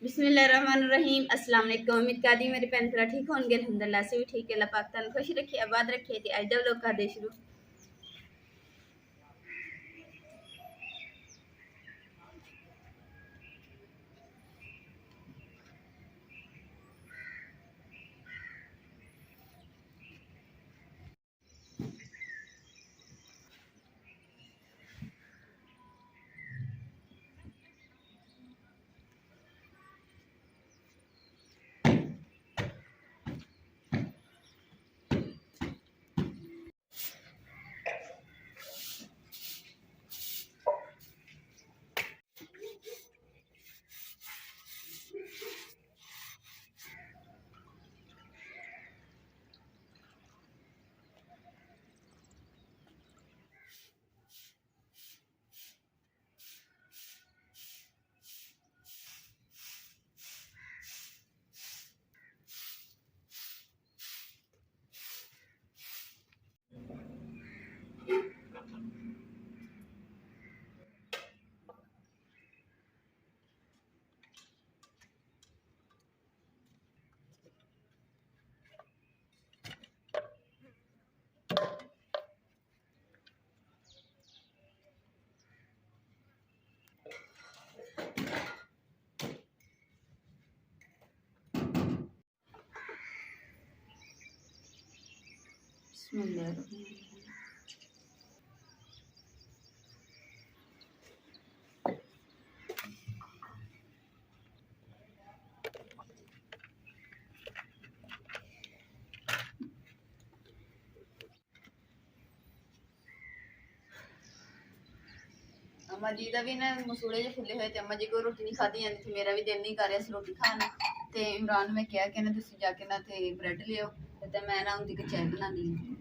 बिस्मिल्लाहिर्रहमानिर्रहीम। अस्सलाम वालेकुम। उम्मीद करती मेरे भैन भरा ठीक होंगे। अल्हम्दुलिल्लाह से भी ठीक है। अल्लाह पाक तन खुश रखिए, आबाद रखिए। ते अज दा व्लॉग कर दे शुरू। बिस्मिल्लाहिर्रहमानिर्रहीम। अम्मा जी का भी ना मसूड़े जो फुले हुए थे। अम्मा जी को रोटी नहीं खाती जाती थी। मेरा भी दिल नहीं कर रहा रोटी खाना। तो इमरान में क्या कि तुम जाके ना थे ब्रेड लियो। तो मैं ना उनकी चाय बनानी है।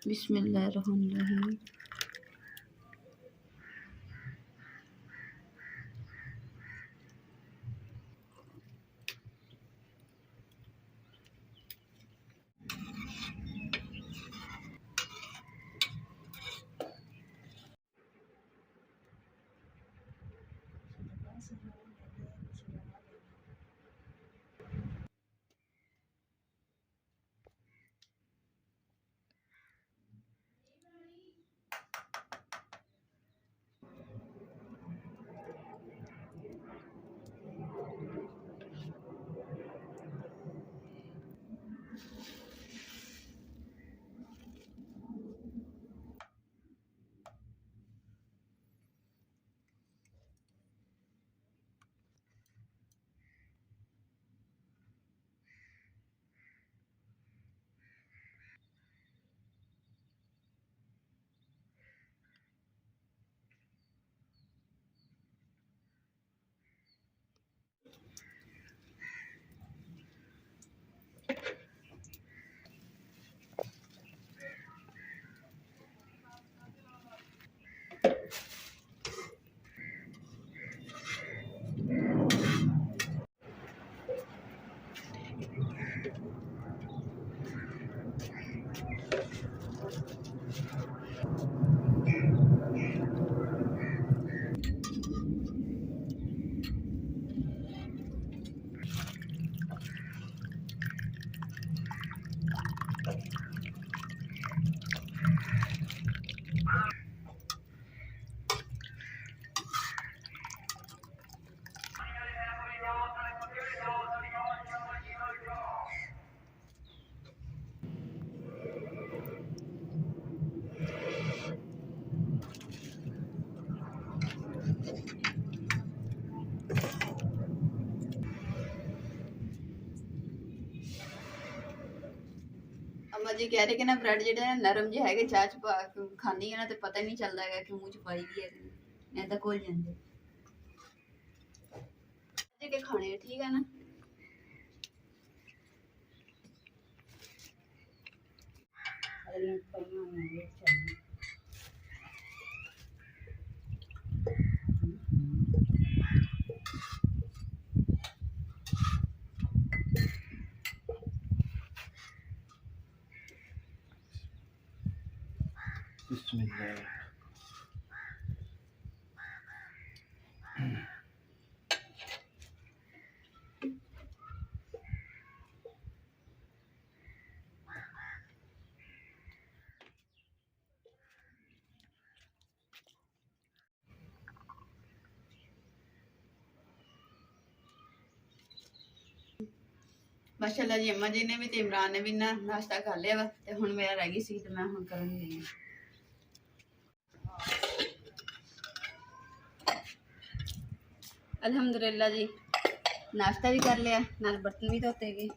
बिस्मिल्लाहिर्रहमानिर्रहीम। जी कह रहे कि ना ब्रेड जेडे नरम जे हैगे चाह च खानी है ना तो पता ही नहीं चलता है कि मुंह च पाई दी है नहीं तो घुल जाते के खाने ठीक है ना। बिस्मिल्लाह। माशाल्लाह जी अम्मा जी ने भी ते इमरान ने भी ना नाश्ता कर लिया वा ते हुण मेरा रह गई सी ते मैं हुण करन लगी अल्हम्दुलिल्लाह जी नाश्ता भी कर लिया नाल बर्तन भी धोते गए।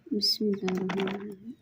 बिस्मिल्लाहिर्रहमानिर्रहीम।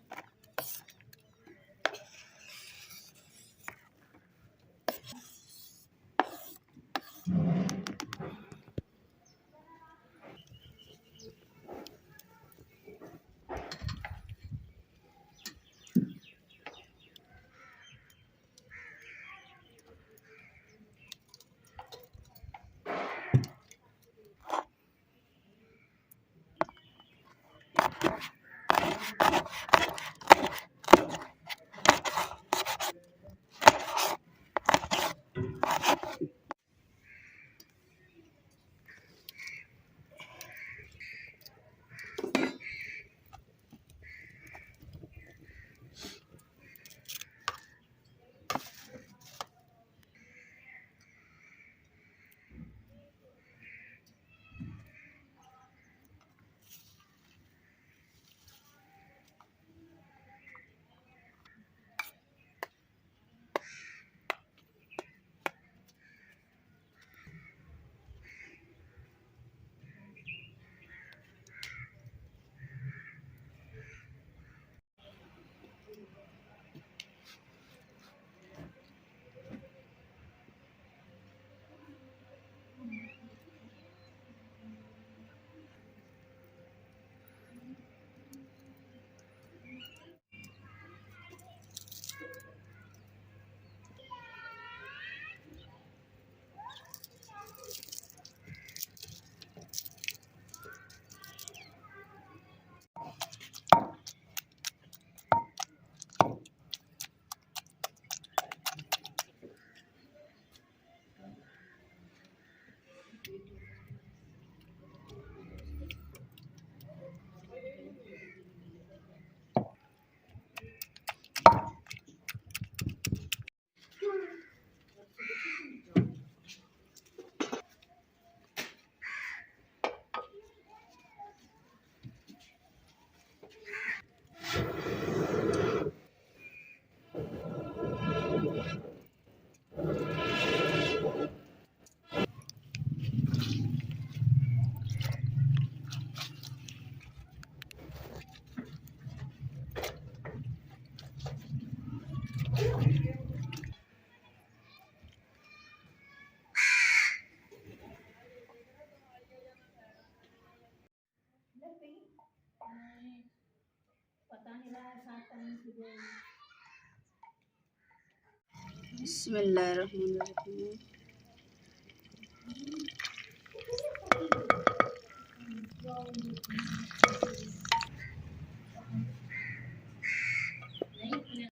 बिस्मिल्लाहिर्रहमानिर्रहीम।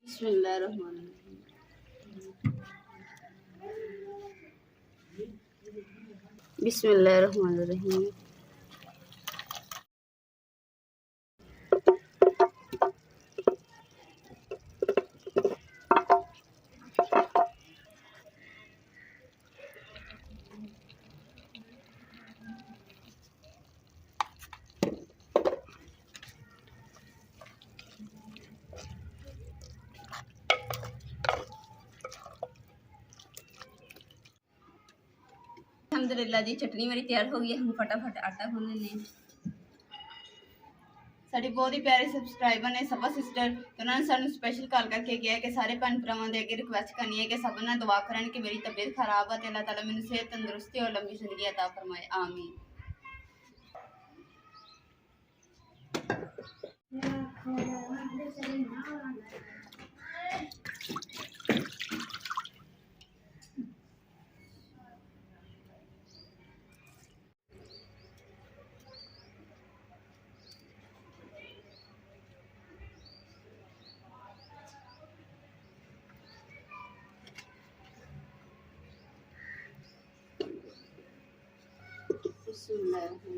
बिस्मिल्लाहिर्रहमानिर्रहीम। बिस्मिल्लाहिर्रहमानिर्रहीम। अल्हम्दुलिल्लाह जी चटनी मेरी तैयार हो गई है। हम फटाफट आटा गूंद लेने। साड़ी बहुत ही प्यारे सबसक्राइबर ने सपा सिस्टर तो उन्होंने सानू स्पेशल कॉल करके किया कि सारे भैन भरावां दे अगे रिक्वेस्ट करनी है कि सब ने दुआ करन कि मेरी तबीयत खराब है तो अल्लाह ताला मैनू सेहत तंदुरुस्ती और लंबी जिंदगी अता फरमाए, आमीन। बिस्मिल्लाहिर्रहमानिर्रहीम।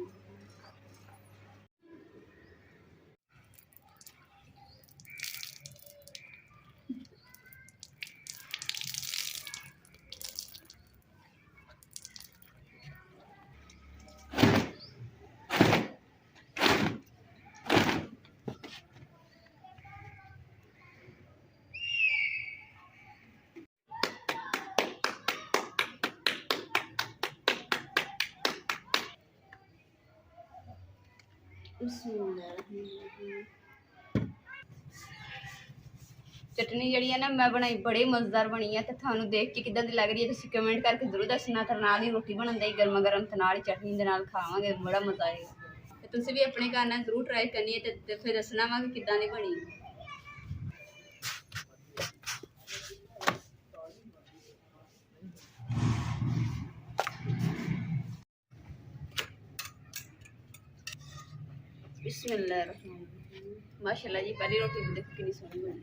चटनी जी है ना मैं बनाई बड़ी मज़ेदार बनी है तो थानू देख के किदां दी लग रही है तुसीं कमेंट करके जरूर दसना। तो नाल ही रोटी बनन दी गर्मा गर्म ते नाल ही चटनी दे नाल खावांगे, बड़ा मज़ा आएगा। तो तुसीं भी अपने घर नाल जरूर ट्राई करनी है ते फिर दसना वा कि किदां दी बनी। बिस्मिल्लाहिर्रहमानिर्रहीम। माशाल्लाह जी पहली रोटी भी देखो कितनी सोहनी बनी।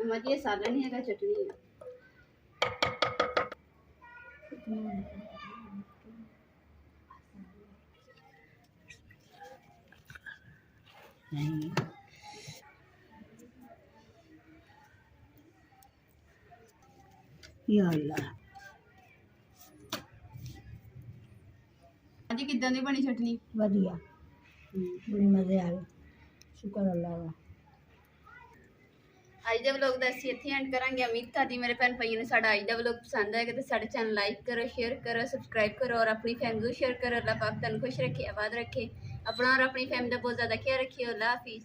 मजी सालन नहीं है चटनी है। नहीं या अल्लाह जी किदां दी बनी चटनी? वधिया बड़ी मजे आ गए, शुक्र अल्लाह का। अज का व्लॉग का असीं इत्थे एंड करांगे। उम्मीद करदी मेरे भैन भाइयों ने साडा अज का व्लॉग पसंद आएगा तो साडे चैनल लाइक करो, शेयर करो, सबसक्राइब करो और अपनी फैमिली को शेयर करो। अल्लाह पाक तुहानू खुश रखे, आबाद रखे। अपना और अपनी फैमिली का बहुत ज़्यादा ख्याल रखिए। अल्लाह हाफिज़।